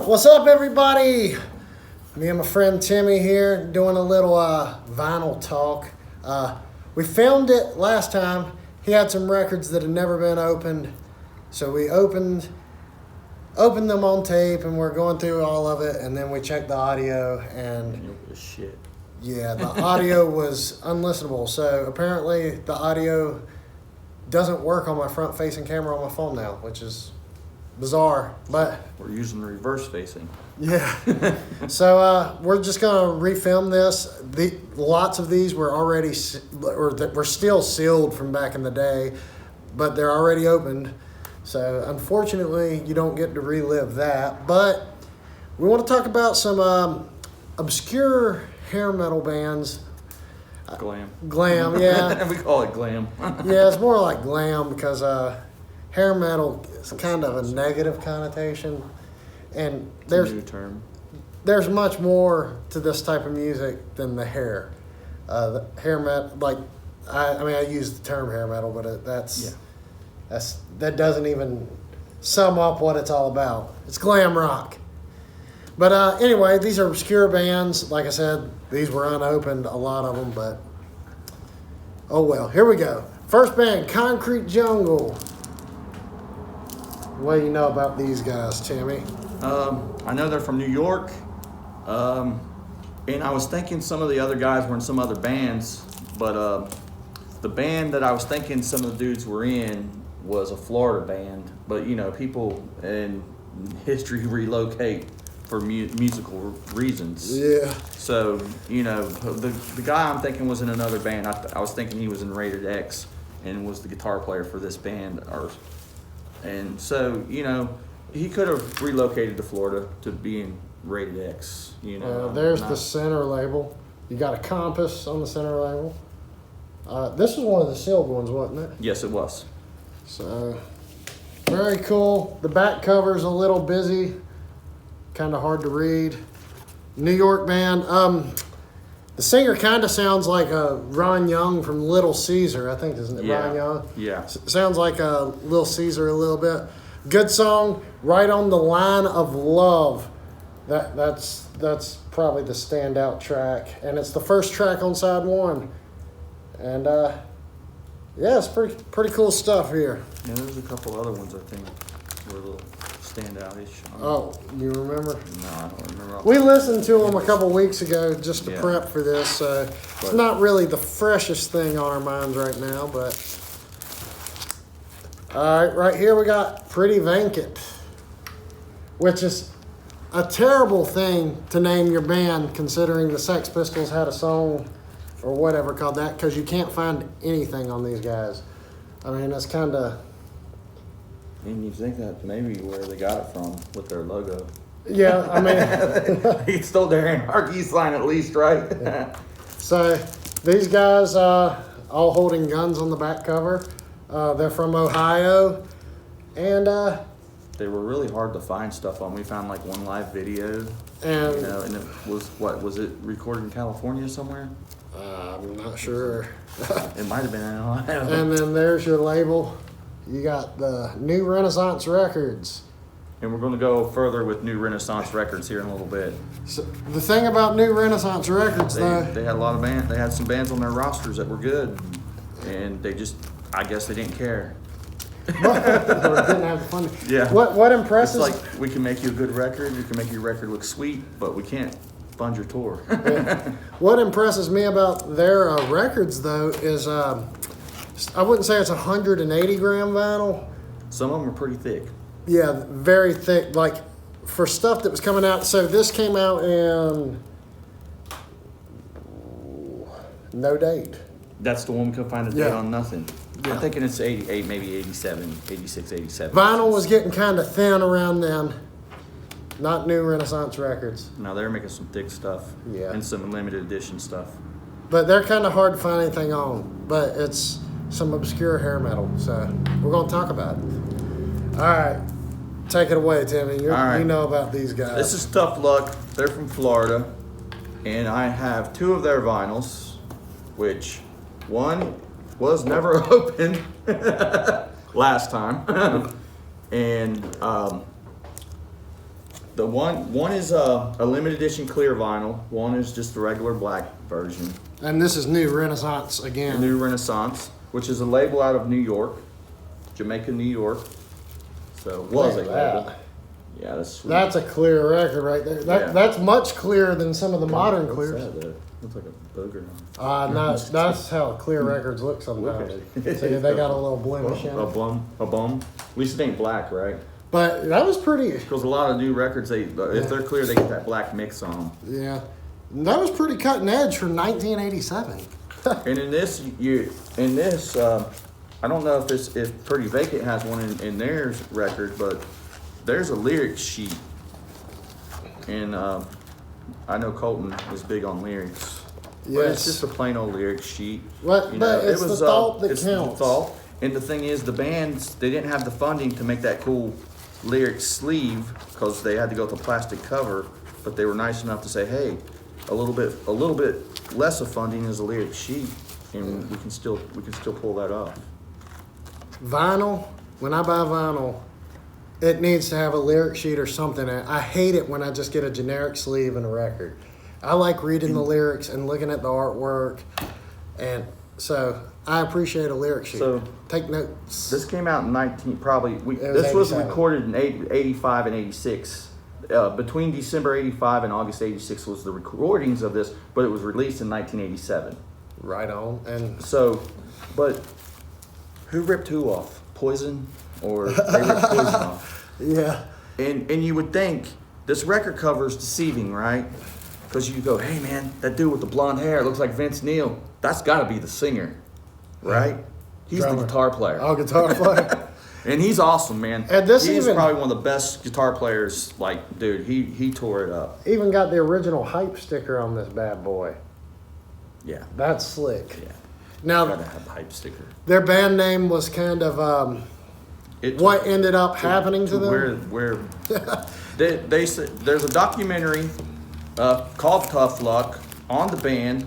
What's up, everybody? Me and my friend Timmy here doing a little vinyl talk. We filmed it last time. He had some records that had never been opened, so we opened them on tape, and we're going through all of it, and then we checked the audio, and it was shit. Yeah, the audio was unlistenable. So apparently the audio doesn't work on my front-facing camera on my phone now, which is bizarre, but We're using reverse facing. yeah. So we're just gonna refilm this. Lots of these were already were still sealed from back in the day, but they're already opened. So unfortunately, you don't get to relive that. But we want to talk about some obscure hair metal bands. Glam. Glam, yeah. We call it glam. Yeah, it's more like glam because hair metal is kind of a negative connotation, and It's a new term. there's much more to this type of music than the hair. The hair metal, like I use the term hair metal, but that doesn't even sum up what it's all about. It's glam rock. But anyway, these are obscure bands. Like I said, these were unopened, a lot of them, but oh well. Here we go. First band, Concrete Jungle. What do you know about these guys, Timmy? I know they're from New York. And I was thinking some of the other guys were in some other bands, but the band that I was thinking some of the dudes were in was a Florida band. But, you know, people in history relocate for musical reasons. Yeah. So, you know, the guy I'm thinking was in another band. I was thinking he was in Rated X and was the guitar player for this band. And so, you know, he could have relocated to Florida to be in Rated X. You know, there's the center label. You got a compass on the center label. This was one of the sealed ones, wasn't it? Yes, it was. So, very cool. The back cover's a little busy. Kind of hard to read. New York band. The singer kind of sounds like Ron Young from Little Caesar, I think, isn't it? Yeah. Ron Young? Yeah. Sounds like Little Caesar a little bit. Good song, Right on the Line of Love. That's probably the standout track, and it's the first track on side one. And yeah, it's pretty cool stuff here. Yeah, there's a couple other ones I think were a little standout-ish. Oh, you remember? No, I don't remember. We listened to them a couple weeks ago just to Yeah. prep for this, so it's not really the freshest thing on our minds right now, but... All right here we got Pretty Vacant, which is a terrible thing to name your band considering the Sex Pistols had a song or whatever called that, because you can't find anything on these guys. I mean, it's kind of... And you think that maybe where they got it from with their logo. Yeah, I mean... He stole their anarchy sign at least, right? Yeah. So these guys all holding guns on the back cover. They're from Ohio, and They were really hard to find stuff on. We found like one live video, and you know, and it was it recorded in California somewhere? I'm not sure. It might have been in Ohio. And then there's your label. You got the New Renaissance Records. And we're going to go further with New Renaissance Records here in a little bit. So the thing about New Renaissance Records, They though, had a lot of bands. They had some bands on their rosters that were good, and they just, I guess they didn't care. or didn't have the funding. Yeah. What It's impresses? like, we can make you a good record, we can make your record look sweet, but we can't fund your tour. Yeah. What impresses me about their records, though, is I wouldn't say it's 180 gram vinyl. Some of them are pretty thick. Yeah, very thick. Like for stuff that was coming out. So this came out in no date. That's the one we could find a date Yeah. on nothing. Yeah. I'm thinking it's 88, maybe 87, 86, 87. Vinyl was getting kind of thin around then. Not New Renaissance Records. No, they're making some thick stuff. Yeah. And some limited edition stuff. But they're kind of hard to find anything on. But it's some obscure hair metal. So we're going to talk about it. All right. Take it away, Timmy. All right. You know about these guys. This is Tough Luck. They're from Florida. And I have two of their vinyls, which one was never opened last time. And The one is a limited edition clear vinyl. One is just the regular black version. And this is New Renaissance again. New Renaissance, which is a label out of New York, Jamaica, New York. So was a label. Yeah, that's sweet. That's a clear record right there. That's much clearer than some of the modern clears. Looks like a booger. No, that's how clear records look sometimes. See, they got a little blemish in it. A bum. At least it ain't black, right? But that was pretty. Because a lot of new records, if they're clear, they get that black mix on them. Yeah, that was pretty cutting edge for 1987. And in this, I don't know if Pretty Vacant has one in theirs record, but there's a lyric sheet, and I know Colten is big on lyrics. Yes. But it's just a plain old lyric sheet. But it's the thought that counts. The thought. And the thing is, the bands, they didn't have the funding to make that cool lyric sleeve because they had to go with a plastic cover, but they were nice enough to say, hey, a little bit less of funding is a lyric sheet, and we can still pull that off. Vinyl, when I buy vinyl, it needs to have a lyric sheet or something. I hate it when I just get a generic sleeve and a record. I like reading the lyrics and looking at the artwork, and so I appreciate a lyric sheet. So take notes. This came out in this was recorded in 85 and 86. Between December 85 and August 86 was the recordings of this, but it was released in 1987. Right on. And so, but who ripped who off? Poison? Or they ripped Poison off? Yeah. And you would think this record cover is deceiving, right? Because you go, hey man, that dude with the blonde hair looks like Vince Neil. That's got to be the singer, right? He's the guitar player. Oh, guitar player. And he's awesome, man. And he's probably one of the best guitar players. Like, dude, he tore it up. Even got the original hype sticker on this bad boy. Yeah. That's slick. Yeah. Now, gotta have the hype sticker. Their band name was kind of what ended up happening to them. Where they said there's a documentary called Tough Luck on the band.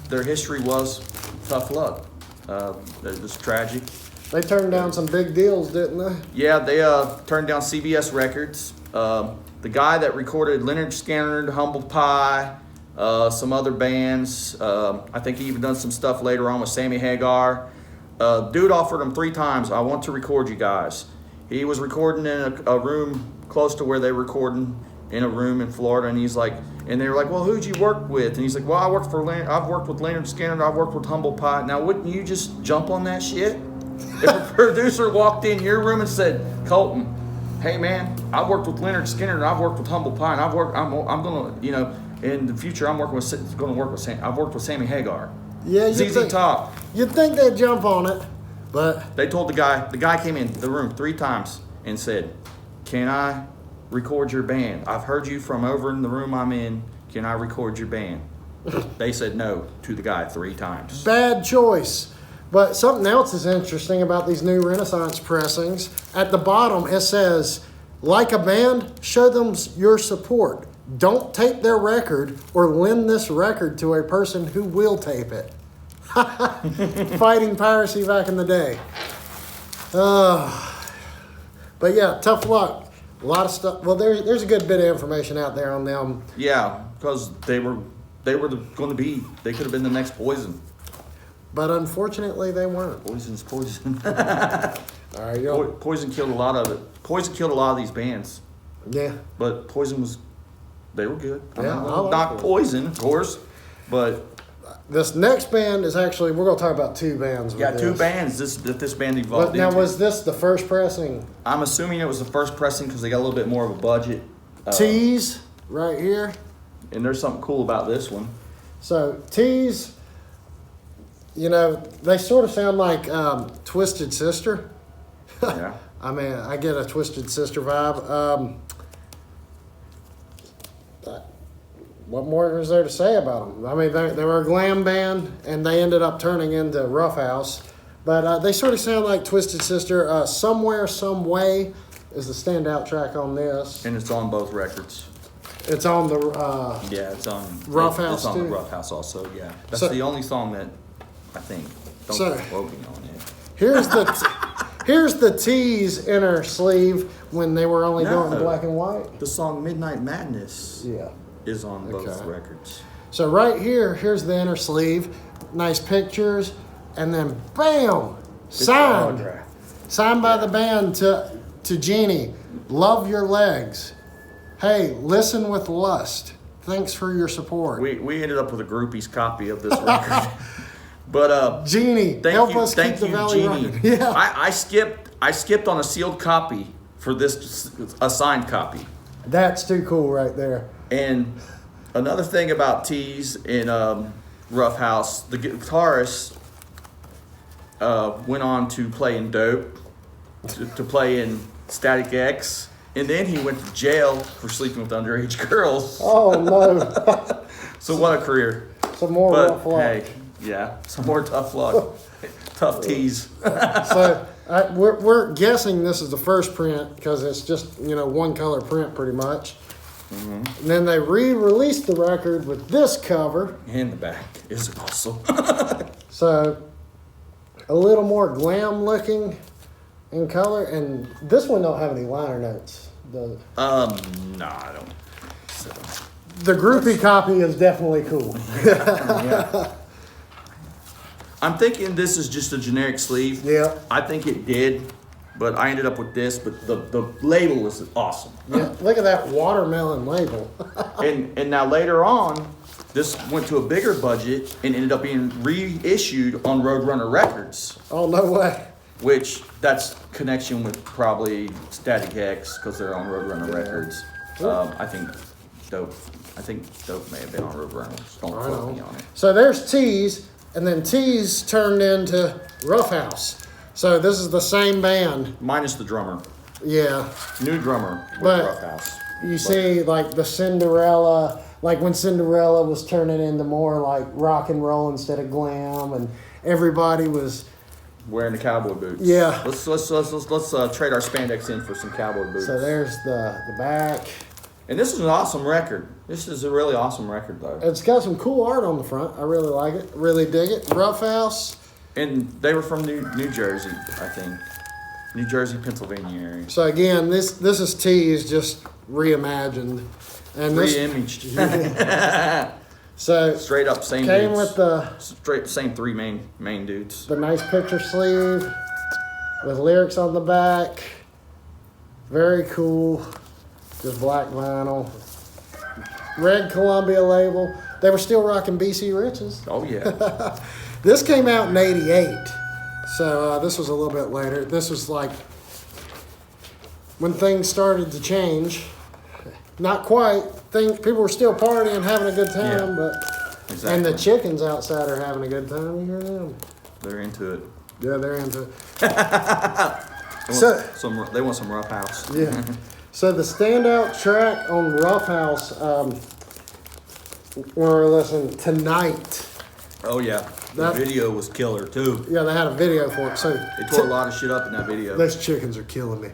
Their history was tough luck. It was tragic. They turned down some big deals, didn't they? Yeah, they turned down CBS Records. The guy that recorded Leonard Skinner, Humble Pie, some other bands. I think he even done some stuff later on with Sammy Hagar. Dude offered him 3 times, I want to record you guys. He was recording in a room close to where they were recording, in a room in Florida, and he's like, and they were like, well, who'd you work with? And he's like, well, I've worked with Leonard Skinner, I've worked with Humble Pie. Now, wouldn't you just jump on that shit? If a producer walked in your room and said, Colten, hey man, I've worked with Leonard Skinner, and I've worked with Humble Pie, and I'm gonna, in the future, I've worked with Sammy Hagar. Yeah, ZZ Top. You'd think they'd jump on it, but they told the guy came in the room 3 times and said, can I record your band? I've heard you from over in the room I'm in. Can I record your band? They said no to the guy 3 times. Bad choice. But something else is interesting about these new Renaissance pressings. At the bottom, it says, like a band, show them your support. Don't tape their record or lend this record to a person who will tape it. Fighting piracy back in the day. But yeah, Tough Luck. A lot of stuff. Well, there's a good bit of information out there on them. Yeah, because they were going to be. They could have been the next Poison. But unfortunately, they weren't. Poison's Poison. All right, Poison killed a lot of it. Poison killed a lot of these bands. Yeah. But Poison they were good. Yeah, not Poison, of course, but this next band is actually, we're going to talk about 2 bands. Yeah, 2 bands that this band evolved now, into. was this the first pressing? I'm assuming it was the first pressing because they got a little bit more of a budget. Tease, right here. And there's something cool about this one. So, Tease, they sort of sound like Twisted Sister. Yeah. I mean, I get a Twisted Sister vibe. What more is there to say about them? I mean, they were a glam band, and they ended up turning into Roughhouse. But they sort of sound like Twisted Sister. Somewhere, Some Way is the standout track on this. And it's on both records. It's on the... yeah, it's on... Roughhouse, It's on too. the Roughhouse also, yeah. That's the only song that, I think, don't quote me on it. Here's Here's the Tees inner sleeve when they were only doing black and white. The song Midnight Madness is on both records. So right here, here's the inner sleeve. Nice pictures. And then, bam, signed. Signed by the band to Jeannie. Love your legs. Hey, listen with lust. Thanks for your support. We ended up with a groupie's copy of this record. But Jeannie, help us keep the valley running. Yeah. I skipped on a sealed copy for this, a signed copy. That's too cool right there. And another thing about Tees in Roughhouse, the guitarist went on to play in Dope, to play in Static X, and then he went to jail for sleeping with underage girls. Oh no! So what a career! Some more rough luck. Hey, yeah, some more tough luck, tough Tees. So we're guessing this is the first print because it's just one color print pretty much. Mm-hmm. And then they re-released the record with this cover. And the back is awesome. So a little more glam looking in color, and this one don't have any liner notes, does it? No, I don't. So. The groupie copy is definitely cool. Yeah. I'm thinking this is just a generic sleeve. Yeah. I think it did, but I ended up with this. But the label was awesome. Yeah. Look at that watermelon label. and now later on, this went to a bigger budget and ended up being reissued on Roadrunner Records. Oh, no way. Which, that's connection with probably Static X because they're on Roadrunner Records. I think Dope may have been on Roadrunner. Don't quote me on it. So there's Tees, and then Tees turned into Roughhouse. So this is the same band. Minus the drummer. Yeah. New drummer with But Roughhouse. You see, like the Cinderella, like when Cinderella was turning into more like rock and roll instead of glam, and everybody was wearing the cowboy boots. Yeah. Let's trade our spandex in for some cowboy boots. So there's the back. And this is an awesome record. This is a really awesome record, though. It's got some cool art on the front. I really like it. Really dig it. Roughhouse. And they were from New Jersey, I think. New Jersey, Pennsylvania area. So again, this is Tees just reimagined. And Re-imaged. So straight up same came dudes. with the same three main dudes. The nice picture sleeve with lyrics on the back. Very cool. Just black vinyl. Red Columbia label. They were still rocking BC Riches. Oh yeah. This came out in '88. So this was a little bit later. This was like when things started to change. Not quite. People were still partying, having a good time, but exactly. And the chickens outside are having a good time. You hear them? They're into it. Yeah, they're into it. They want some Roughhouse. Yeah. So the standout track on Roughhouse, when we were listening, Tonight. Oh yeah, the video was killer too. Yeah, they had a video for it. So they tore a lot of shit up in that video. Those chickens are killing me.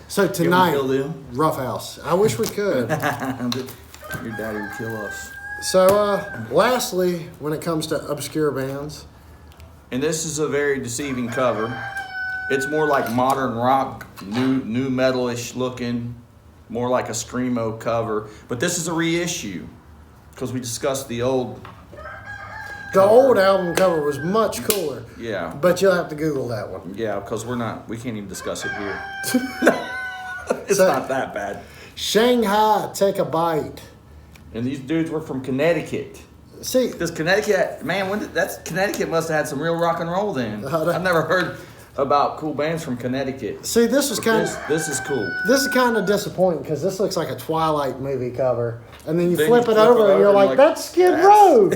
So Tonight, kill them? Roughhouse. I wish we could. Your daddy would kill us. So lastly, when it comes to obscure bands, and this is a very deceiving cover. It's more like modern rock, new metal-ish looking, more like a screamo cover. But this is a reissue because we discussed the old. The old album cover was much cooler. Yeah. But you'll have to Google that one. Yeah, because we can't even discuss it here. It's not that bad. Shanghai, Take a Bite. And these dudes were from Connecticut. See, this Connecticut, man, Connecticut must have had some real rock and roll then. I've never heard about cool bands from Connecticut. See, this is kind of... This is cool. This is kind of disappointing because this looks like a Twilight movie cover. And then you flip it over and you're like, that's Skid Row.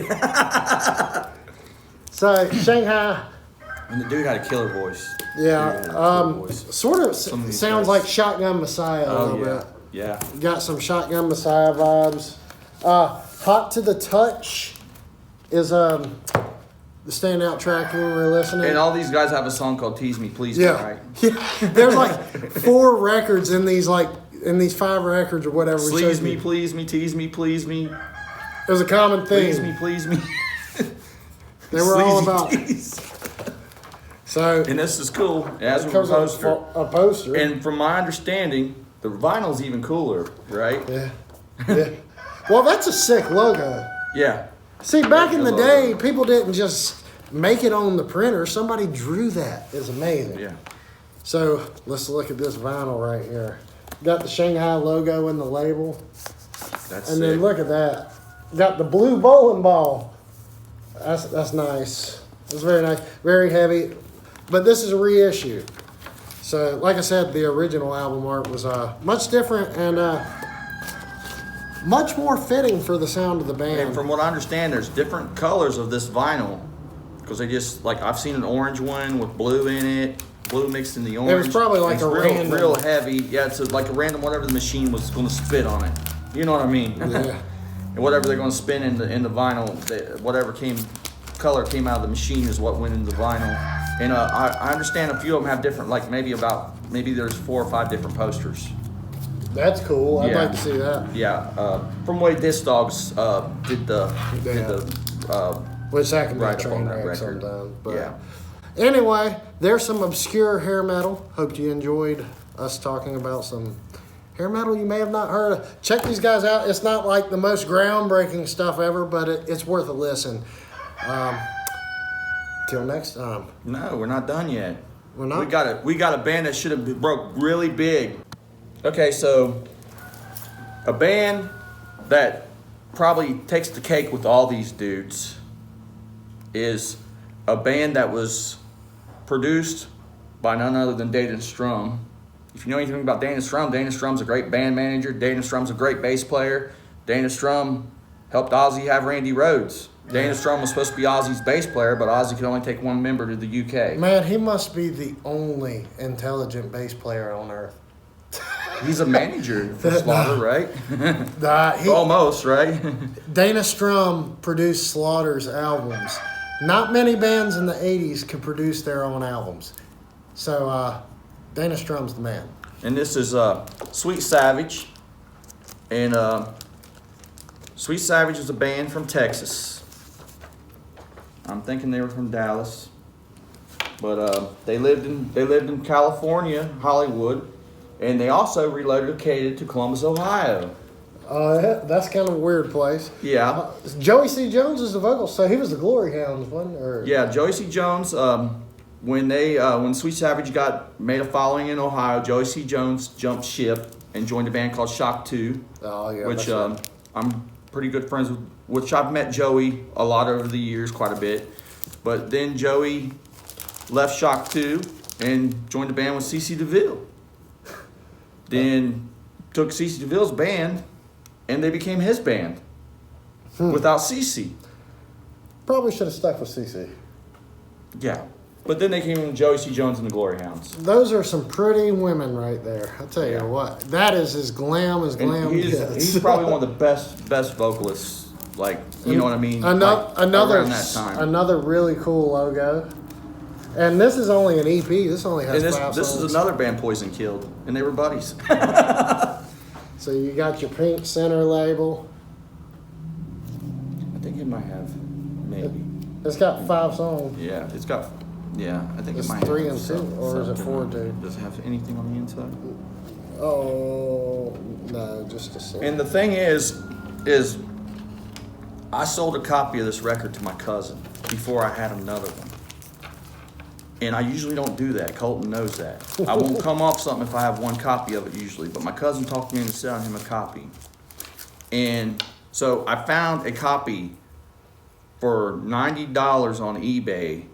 So, Shanghai. And the dude had a killer voice. Yeah. Sort of sounds like Shotgun Messiah a little bit. Yeah. Got some Shotgun Messiah vibes. Hot to the Touch is... the standout track when we were listening. And all these guys have a song called Tease Me, Please Me, right? Yeah. There's like 4 records in these 5 records or whatever. Sleaze me, please me, tease me, please me. It was a common theme. Please me, please me. They were all about... So And this is cool. It has a comes with poster. a poster. And from my understanding, the vinyl's even cooler, right? Yeah. Yeah. Well, that's a sick logo. Yeah. See, back in the Logo. day, people didn't just make it on the printer. Somebody drew that. It's amazing. Yeah. So let's look at this vinyl right here. Got the Shanghai logo in the label. That's And sick. then look at that. Got the blue bowling ball. That's nice. It's very nice. Very heavy. But this is a reissue. So, like I said, the original album art was much different and much more fitting for the sound of the band. And from what I understand, there's different colors of this vinyl. Because they just, like, I've seen an orange one with blue in it. Blue mixed in the orange. probably like it's a random- real heavy. Yeah, it's like a random whatever the machine was going to spit on it. You know what I mean? Yeah. And whatever they're going to spin in the vinyl, whatever color came out of the machine is what went into the vinyl. And I understand a few of them have different, like maybe there's 4 or 5 different posters. That's cool. I'd Yeah. like to see that. Yeah, from way Disc Dogs did the Which that can be a write up train on that wreck record. sometimes. But Yeah. anyway, there's some obscure hair metal. Hope you enjoyed us talking about some hair metal you may have not heard of. Check these guys out. It's not like the most groundbreaking stuff ever, but it's worth a listen. Till next time. No, we're not done yet. We're not? We got a band that should have broke really big. Okay, so a band that probably takes the cake with all these dudes is a band that was produced by none other than Danish Strum. If you know anything about Danish Strum's a great band manager. Danish Strum's a great bass player. Danish Strum helped Ozzy have Randy Rhoads. Danish Strum was supposed to be Ozzy's bass player, but Ozzy could only take one member to the UK. Man, he must be the only intelligent bass player on earth. He's a manager for Slaughter, right? Almost, right? Dana Strum produced Slaughter's albums. Not many bands in the 80s could produce their own albums. So, Dana Strum's the man. And this is Sweet Savage. And Sweet Savage is a band from Texas. I'm thinking they were from Dallas. But they lived in California, Hollywood. And they also relocated to Columbus, Ohio. That's kind of a weird place. Yeah. Joey C. Jones is the vocalist, so he was the Glory Hounds, wasn't he? Or... Yeah, Joey C. Jones, when Sweet Savage made a following in Ohio, Joey C. Jones jumped ship and joined a band called Shock 2. Oh, yeah. Which I'm pretty good friends with, which I've met Joey a lot over the years, quite a bit. But then Joey left Shock 2 and joined a band with CeCe DeVille. Then took CeCe DeVille's band and they became his band without CeCe. Probably should have stuck with CC. Yeah. But then they came in with Joey C. Jones and the Glory Hounds. Those are some pretty women right there. I'll tell you what. That is as glam And gets. he's probably one of the best vocalists. Like, you know what I mean? Another around that time. Another really cool logo. And this is only an EP. This only has And 5 this songs. is another band Poison killed, and they were buddies. So you got your pink center label. I think it might have, maybe. It's got 5 songs. Yeah, it's got. Yeah, I think It's it might 3 have and 2, or is it 4 and 2? Does it have anything on the inside? Oh no, just a second. And the thing is I sold a copy of this record to my cousin before I had another one. And I usually don't do that. Colton knows that. I won't come off something if I have one copy of it usually. But my cousin talked me into selling him a copy. And so I found a copy for $90 on eBay.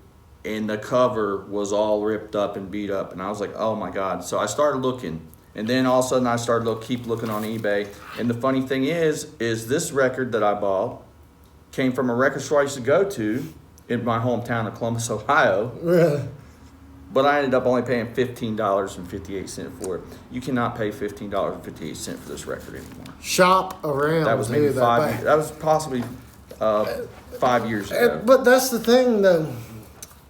And the cover was all ripped up and beat up. And I was like, oh my God. So I started looking. And then all of a sudden I started keep looking on eBay. And the funny thing is this record that I bought came from a record store I used to go to in my hometown of Columbus, Ohio. But I ended up only paying $15.58 for it. You cannot pay $15.58 for this record anymore. Shop around. That was maybe that was possibly 5 years ago. But that's the thing, though.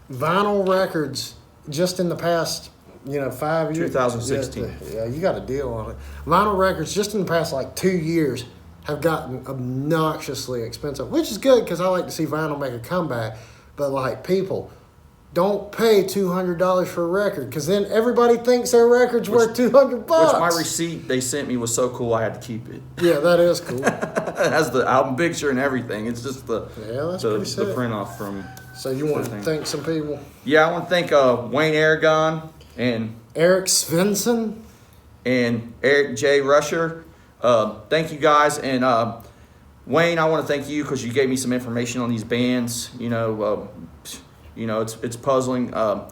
Vinyl records, just in the past, 5 years. 2016. Yeah, you got a deal on it. Vinyl records, just in the past, 2 years, have gotten obnoxiously expensive, which is good because I like to see vinyl make a comeback. But, people, don't pay $200 for a record, because then everybody thinks their record's worth $200. Which my receipt they sent me was so cool I had to keep it. Yeah, that is cool. It has the album picture and everything. It's just the the print off from. So you want to thank some people? Yeah, I want to thank Wayne Aragon and Eric Svensson and Eric J. Rusher. Thank you guys. And Wayne, I want to thank you because you gave me some information on these bands. It's puzzling. I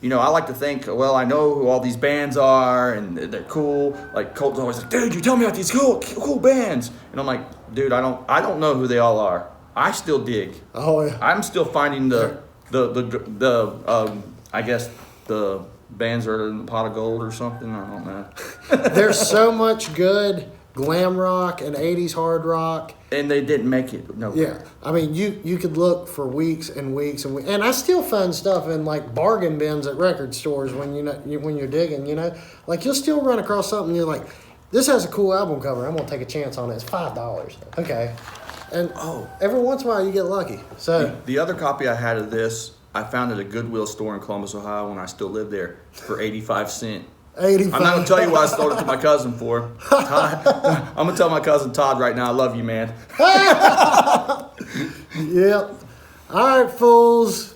like to think, well, I know who all these bands are and they're cool. Like Colton's always like, dude, you tell me about these cool bands. And I'm like, dude, I don't know who they all are. I still dig. Oh yeah. I'm still finding the I guess the bands are in the pot of gold or something. I don't know. There's so much good glam rock and 80s hard rock. And they didn't make it. No. Yeah. I mean, you could look for weeks and weeks and weeks. And I still find stuff in like bargain bins at record stores when you're digging, Like you'll still run across something and you're like, this has a cool album cover. I'm going to take a chance on it. It's $5. Okay. And every once in a while you get lucky. So the other copy I had of this, I found at a Goodwill store in Columbus, Ohio when I still lived there for 85 cents. 85. I'm not going to tell you what I sold it to my cousin for. Todd, I'm going to tell my cousin Todd right now, I love you, man. Yep. All right, fools.